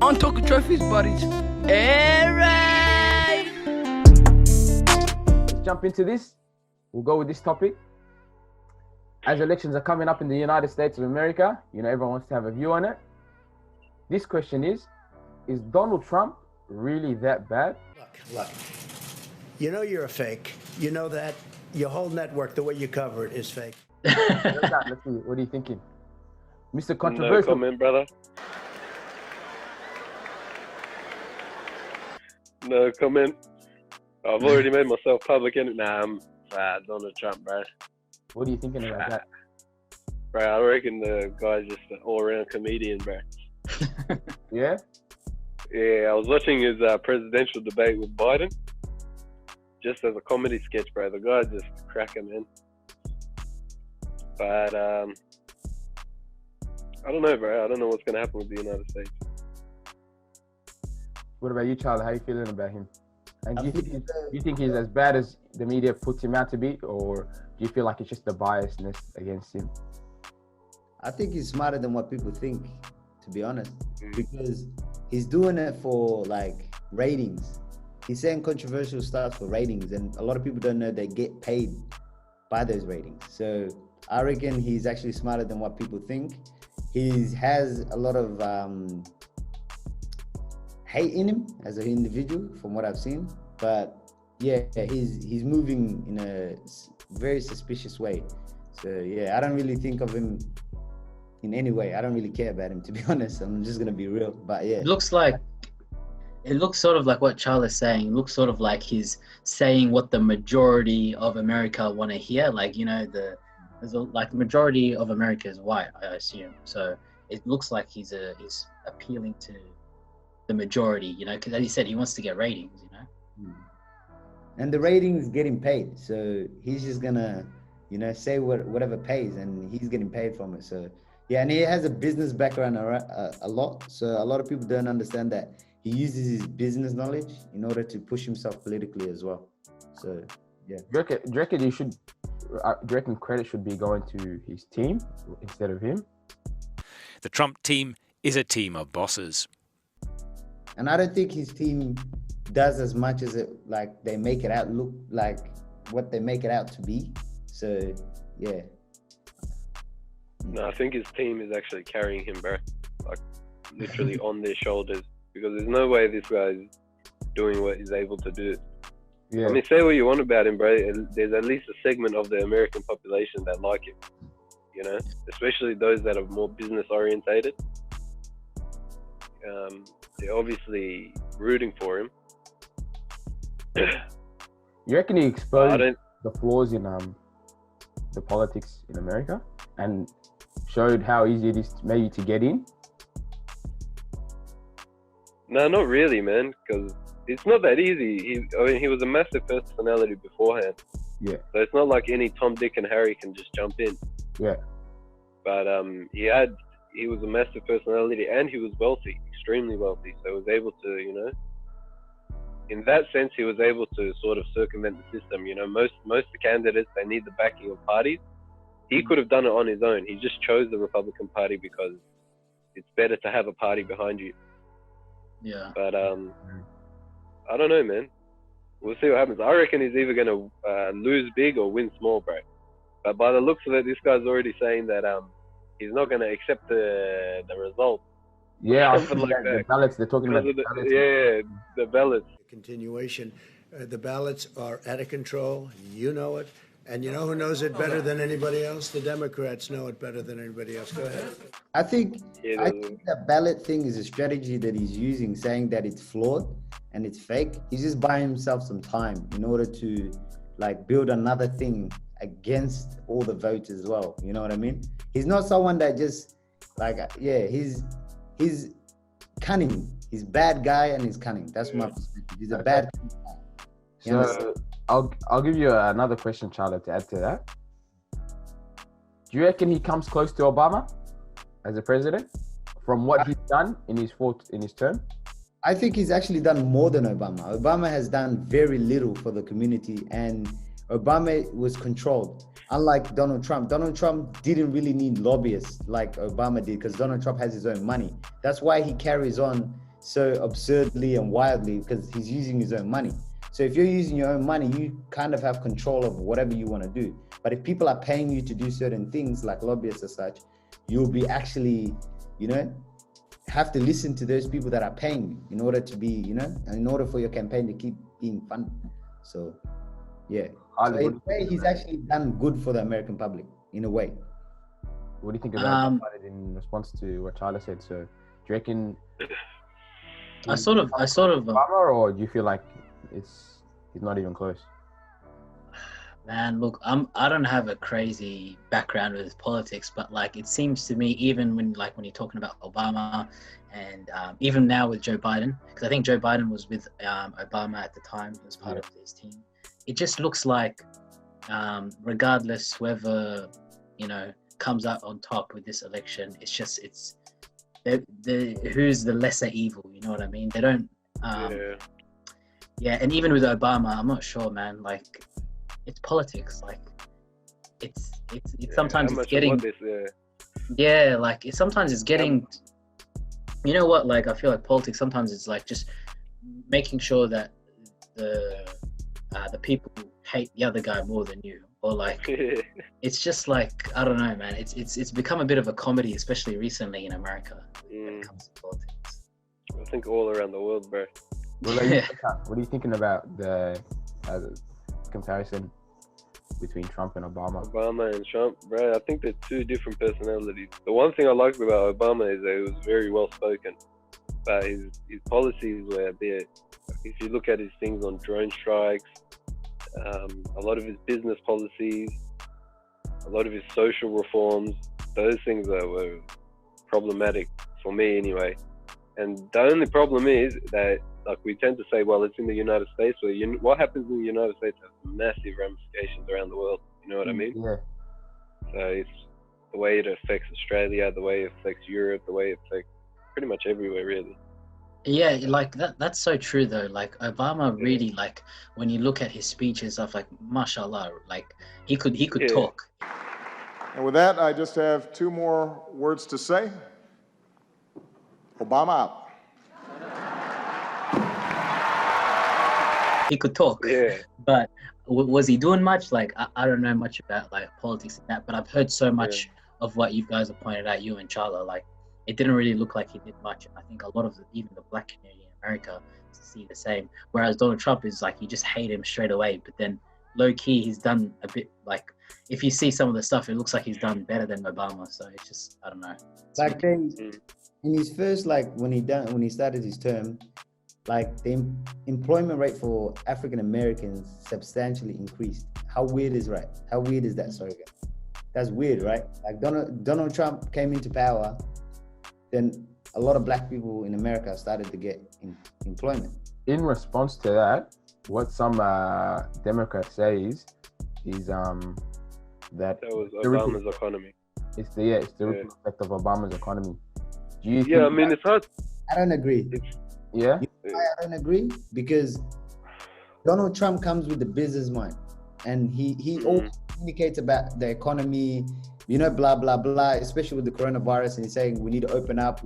On talking trophies, buddies. Alright. Let's jump into this. We'll go with this topic. As elections are coming up in the United States of America, everyone wants to have a view on it. This question is Donald Trump really that bad? Look, you're a fake. You know that. Your whole network, the way you cover it, is fake. Let's see. What are you thinking? Mr. Controversial. No comment, brother. No comment. I've already made myself public in it. Nah, I'm Donald Trump, bro. What are you thinking about that? Bro, I reckon the guy's just an all-around comedian, bro. Yeah? Yeah, I was watching his presidential debate with Biden. Just as a comedy sketch, bro. The guy's just a cracker, man. But, I don't know, bro. I don't know what's going to happen with the United States. What about you, Charlie? How are you feeling about him? And do you think he's as bad as the media puts him out to be, or do you feel like it's just the biasness against him? I think he's smarter than what people think, to be honest, because he's doing it for like ratings. He's saying controversial stuff for ratings, and a lot of people don't know they get paid by those ratings. So I reckon he's actually smarter than what people think. He has a lot of hate in him as an individual, from what I've seen. But yeah, he's moving in a very suspicious way. So yeah, I don't really think of him in any way. I don't really care about him, to be honest. I'm just gonna be real. But yeah, it looks sort of like what Charles is saying. It looks sort of like he's saying what the majority of America want to hear. Like, the majority of America is white, I assume. So it looks like he's appealing to the majority, because as he said, he wants to get ratings, And the ratings get him paid. So he's just gonna, say whatever pays, and he's getting paid from it. So yeah, and he has a business background a lot. So a lot of people don't understand that he uses his business knowledge in order to push himself politically as well. So yeah. Do you reckon credit should be going to his team instead of him? The Trump team is a team of bosses. And I don't think his team does as much as they make it out look like what they make it out to be. So yeah. No, I think his team is actually carrying him, bro. Like, literally on their shoulders. Because there's no way this guy's doing what he's able to do. Yeah. I mean, say what you want about him, bro. There's at least a segment of the American population that like him. Especially those that are more business orientated. They're obviously rooting for him. You reckon he exposed the flaws in the politics in America and showed how easy it is maybe to get in? No, not really, man. Because it's not that easy. He was a massive personality beforehand. Yeah. So it's not like any Tom, Dick, and Harry can just jump in. Yeah. But he was a massive personality, and he was wealthy, extremely wealthy. So he was able to, in that sense, he was able to sort of circumvent the system. Most of the candidates, they need the backing of parties. He could have done it on his own. He just chose the Republican Party because it's better to have a party behind you. Yeah. But I don't know, man. We'll see what happens. I reckon he's either going to lose big or win small, bro. But by the looks of it, this guy's already saying that he's not going to accept the results. Yeah, the ballots. They're talking about the ballots. Yeah, the ballots. Continuation. The ballots are out of control. You know it. And you know who knows it better than anybody else? The Democrats know it better than anybody else. Go ahead. I think the ballot thing is a strategy that he's using, saying that it's flawed and it's fake. He's just buying himself some time in order to build another thing against all the votes as well. You know what I mean? He's not someone that just he's cunning. He's a bad guy and he's cunning. That's my perspective. He's a bad guy. So I'll give you another question, Charlotte, to add to that. Do you reckon he comes close to Obama as a president from what he's done in his term? I think he's actually done more than Obama. Obama has done very little for the community, and Obama was controlled. Unlike Donald Trump. Donald Trump didn't really need lobbyists like Obama did, because Donald Trump has his own money. That's why he carries on so absurdly and wildly because he's using his own money. So if you're using your own money, you kind of have control of whatever you want to do. But if people are paying you to do certain things like lobbyists or such, you'll be actually, have to listen to those people that are paying you in order to be, in order for your campaign to keep being funded. So, yeah. So in a way, he's actually done good for the American public, in a way. What do you think about that in response to what Tyler said? So, do you reckon I sort of Obama, or do you feel like he's not even close? Man, look, I don't have a crazy background with politics, but like it seems to me, even when you're talking about Obama, and even now with Joe Biden, because I think Joe Biden was with Obama at the time as part of his team. It just looks like, regardless whoever comes out on top with this election, it's who's the lesser evil. You know what I mean? They don't. Yeah, and even with Obama, I'm not sure, man. Like, it's politics. Like, it's sometimes it's getting. Sometimes it's getting. You know what? Like, I feel like politics sometimes it's like just making sure that the people hate the other guy more than you, or like it's just like, I don't know, man. It's become a bit of a comedy, especially recently in America when it comes to politics. I think all around the world, bro. What are you thinking about the comparison between Trump and Obama? Obama and Trump, bro, I think they're two different personalities. The one thing I liked about Obama is that he was very well spoken, but his policies were a bit. If you look at his things on drone strikes, a lot of his business policies, a lot of his social reforms, those things were problematic for me anyway. And the only problem is that, like, we tend to say, well, it's in the United States. Where what happens in the United States has massive ramifications around the world. You know what I mean? Yeah. So it's the way it affects Australia, the way it affects Europe, the way it affects pretty much everywhere, really. Yeah, like that's so true though. Like Obama really, like, when you look at his speech and stuff, like, mashallah, like he could talk. And with that, I just have two more words to say. Obama out. He could talk. Yeah. But was he doing much? Like, I don't know much about like politics and that, but I've heard so much of what you guys have pointed out, you and Charla. Like, it didn't really look like he did much. And I think a lot of even the black community in America see the same. Whereas Donald Trump is like, you just hate him straight away. But then low key, he's done a bit, like, if you see some of the stuff, it looks like he's done better than Obama. So it's just, I don't know. Like in his first, like when he started his term, like the employment rate for African Americans substantially increased. How weird is that? Sorry, that's weird, right? Like Donald Trump came into power, then a lot of black people in America started to get employment. In response to that, what some Democrats say is that was Obama's economy. It's the ripple effect of Obama's economy. Do you think I mean, it's hard. I don't agree. Yeah? I don't agree because Donald Trump comes with the business mind, and he always communicates about the economy, blah, blah, blah, especially with the coronavirus, and he's saying we need to open up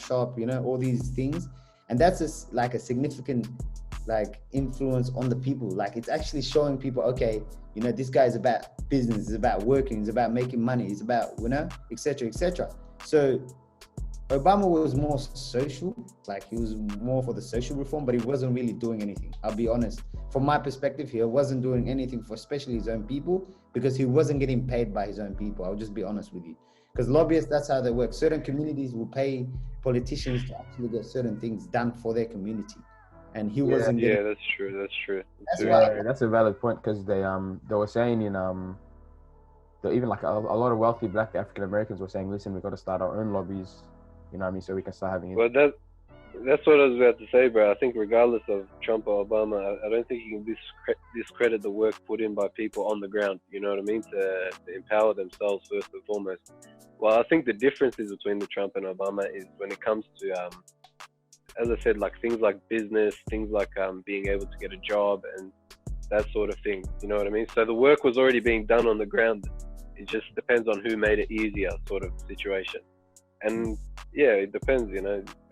shop, all these things. And that's a significant influence on the people. Like, it's actually showing people, okay, this guy is about business, it's about working, it's about making money, it's about, et cetera, et cetera. So Obama was more social, like he was more for the social reform, but he wasn't really doing anything. I'll be honest. From my perspective, he wasn't doing anything for especially his own people because he wasn't getting paid by his own people. I'll just be honest with you. Because lobbyists, that's how they work. Certain communities will pay politicians to actually get certain things done for their community. And he wasn't getting... Yeah, that's true. That's a valid point because they were saying even like a lot of wealthy black African Americans were saying, listen, we've got to start our own lobbies. You know what I mean? So we can start having it. Well, that's what I was about to say, bro. I think regardless of Trump or Obama, I don't think you can discredit the work put in by people on the ground, you know what I mean? To empower themselves first and foremost. Well, I think the differences between the Trump and Obama is when it comes to, as I said, like things like business, things like being able to get a job and that sort of thing, you know what I mean? So the work was already being done on the ground. It just depends on who made it easier sort of situation. And yeah, it depends,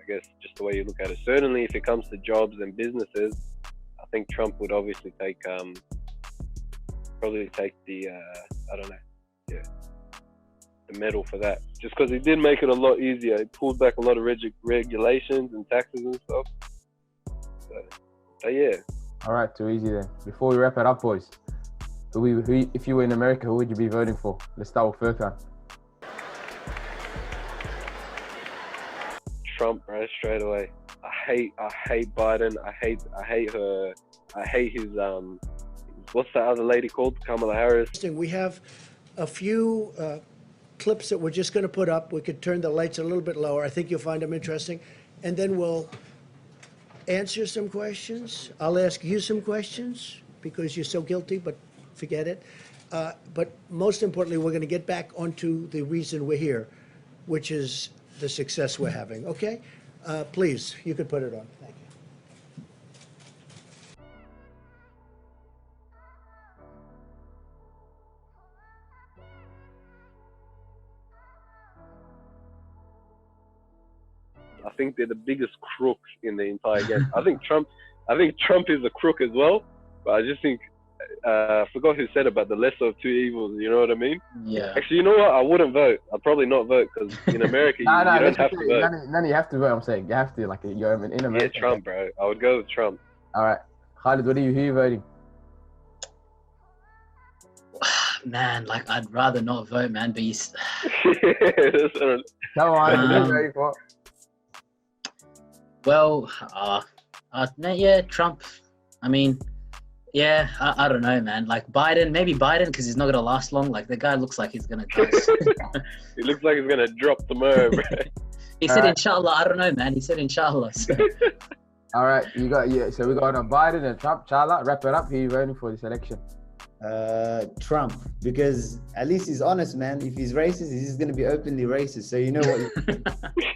I guess just the way you look at it. Certainly, if it comes to jobs and businesses, I think Trump would obviously take probably take the I don't know, yeah, the medal for that. Just because he did make it a lot easier. He pulled back a lot of regulations and taxes and stuff. So yeah. All right, too easy then. Before we wrap it up, boys, who, if you were in America, who would you be voting for? Let's start with Furkan. Trump, bro, straight away. I hate Biden. I hate her. I hate his what's that other lady called? Kamala Harris. We have a few clips that we're just going to put up. We could turn the lights a little bit lower. I think you'll find them interesting. And then we'll answer some questions. I'll ask you some questions because you're so guilty, but forget it. But most importantly, we're going to get back onto the reason we're here, which is the success we're having. Okay? Please, you could put it on. Thank you. I think they're the biggest crooks in the entire game. I think Trump is a crook as well, but I just think I forgot who said about the lesser of two evils. You know what I mean? Yeah. Actually, you know what? I wouldn't vote. I'd probably not vote because in America you don't have to vote. None you have to vote. I'm saying you have to, like, you're in America. Yeah, Trump, bro. I would go with Trump. All right, Khalid, who are you voting? Man, like I'd rather not vote, man. But Come on, who are you voting for? well, yeah, Trump. I mean, yeah, I don't know, man. Like Biden, maybe Biden because he's not gonna last long. Like the guy looks like he's gonna die. He looks like he's gonna drop tomorrow, bro. He said inshallah. I don't know, man. He said inshallah. So. All right, you got So we got Biden and Trump. Chala, wrap it up. Who are you voting for this election? Trump, because at least he's honest, man. If he's racist, he's going to be openly racist. So you know what?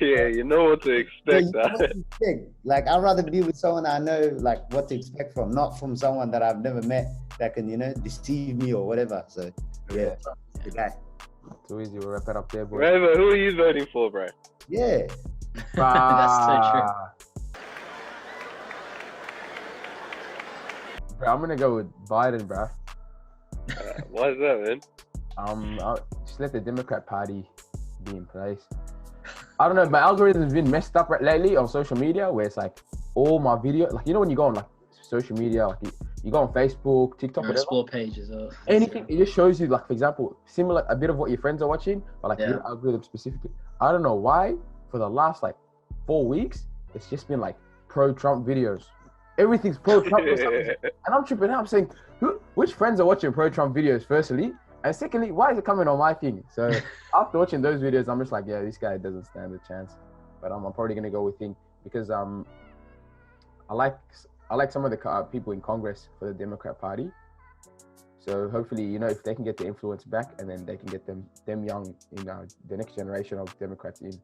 Yeah, you know what to expect. You know what to expect. Like, I'd rather be with someone I know, like, what to expect from, not from someone that I've never met that can, deceive me or whatever. So yeah, the guy. Too easy. We'll wrap it up there, boys. Raver, who are you voting for, bro? Yeah. That's so true. Bro, I'm gonna go with Biden, bro. Why is that, man? I'll just let the Democrat Party be in place. I don't know, my algorithm's been messed up lately on social media, where it's like all my video, like when you go on like social media, like you go on Facebook, TikTok, Your whatever, explore pages or anything, it just shows you, like, for example, similar, a bit of what your friends are watching, but like your algorithm specifically. I don't know why, for the last like 4 weeks, it's just been like pro-Trump videos. Everything's pro-Trump or something. And I'm tripping out. I'm saying, which friends are watching pro-Trump videos, firstly? And secondly, why is it coming on my thing? So after watching those videos, I'm just like, yeah, this guy doesn't stand a chance. But I'm probably going to go with him because I like some of the people in Congress for the Democrat Party. So hopefully, if they can get the influence back and then they can get them young, the next generation of Democrats in.